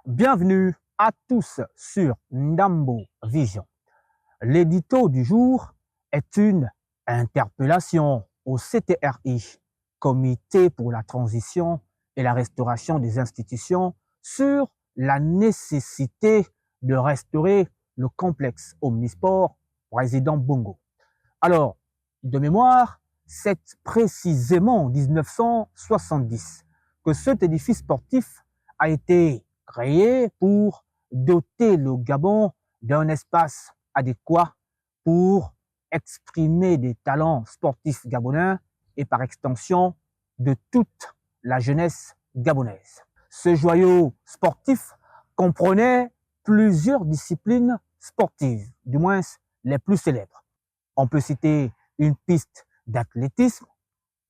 Bienvenue à tous sur Ndambo Vision. L'édito du jour est une interpellation au CTRI, Comité pour la transition et la restauration des institutions, sur la nécessité de restaurer le complexe omnisport Président Bongo. Alors, de mémoire, c'est précisément en 1970 que cet édifice sportif a été créé pour doter le Gabon d'un espace adéquat pour exprimer des talents sportifs gabonais et par extension de toute la jeunesse gabonaise. Ce joyau sportif comprenait plusieurs disciplines sportives, du moins les plus célèbres. On peut citer une piste d'athlétisme,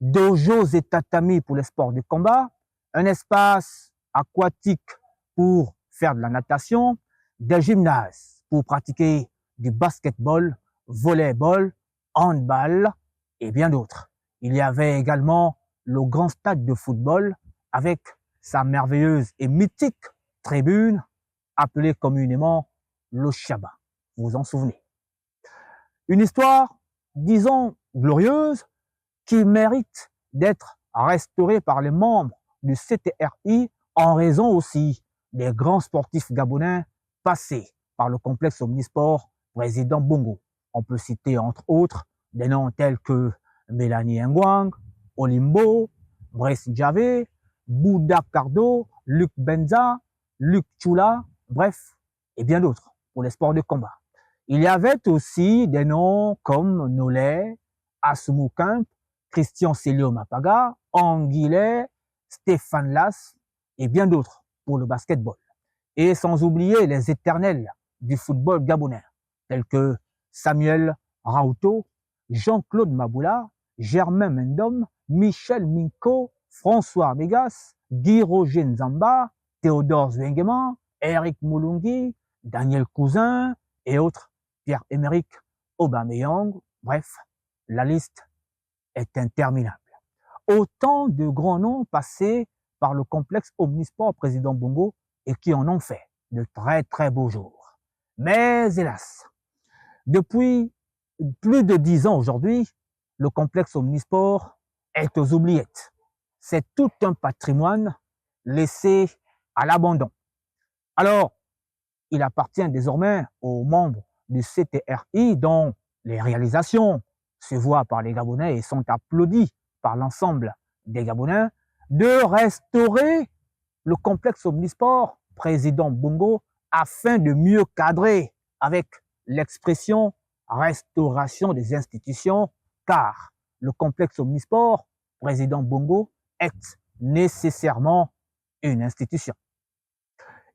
dojos et tatamis pour les sports de combat, un espace aquatique pour faire de la natation, des gymnases pour pratiquer du basketball, volleyball, handball et bien d'autres. Il y avait également le grand stade de football avec sa merveilleuse et mythique tribune appelée communément le Chaba. Vous vous en souvenez? Une histoire, disons, glorieuse, qui mérite d'être restaurée par les membres du CTRI en raison aussi des grands sportifs gabonais passés par le complexe omnisport Président Bongo. On peut citer entre autres des noms tels que Mélanie Ngwang, Olimbo, Brice Javé, Bouda Cardo, Luc Benza, Luc Chula, bref, et bien d'autres pour les sports de combat. Il y avait aussi des noms comme Nolé, Asumou Kemp, Christian Célio Mapaga, Anguillet, Stéphane Lass et bien d'autres pour le basketball. Et sans oublier les éternels du football gabonais, tels que Samuel Rauto, Jean-Claude Maboula, Germain Mendom, Michel Minko, François Megas, Guy Roger Nzamba, Théodore Zwengeman, Eric Moulungi, Daniel Cousin et autres, Pierre-Emerick Aubameyang, bref, la liste est interminable. Autant de grands noms passés par le complexe omnisport Président Bongo et qui en ont fait de très très beaux jours. Mais hélas, depuis plus de 10 ans aujourd'hui, le complexe omnisport est aux oubliettes. C'est tout un patrimoine laissé à l'abandon. Alors, il appartient désormais aux membres du CTRI dont les réalisations se voient par les Gabonais et sont applaudies par l'ensemble des Gabonais, de restaurer le complexe omnisport Président Bongo afin de mieux cadrer avec l'expression restauration des institutions, car le complexe omnisport Président Bongo est nécessairement une institution.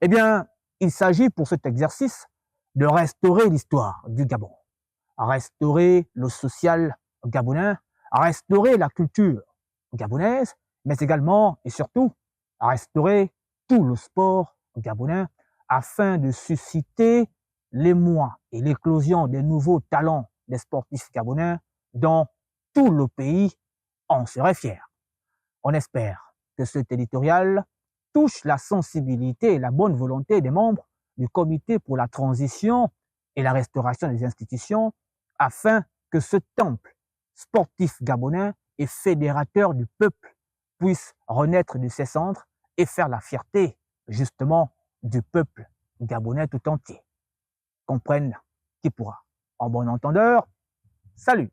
Eh bien, il s'agit pour cet exercice de restaurer l'histoire du Gabon, restaurer le social gabonais, restaurer la culture gabonaise, mais également et surtout restaurer tout le sport gabonais afin de susciter l'émoi et l'éclosion des nouveaux talents des sportifs gabonais dont tout le pays en serait fier. On espère que cet éditorial touche la sensibilité et la bonne volonté des membres du comité pour la transition et la restauration des institutions afin que ce temple sportif gabonais et fédérateur du peuple puisse renaître de ses cendres et faire la fierté justement du peuple gabonais tout entier. Comprenne qui pourra. En bon entendeur, salut!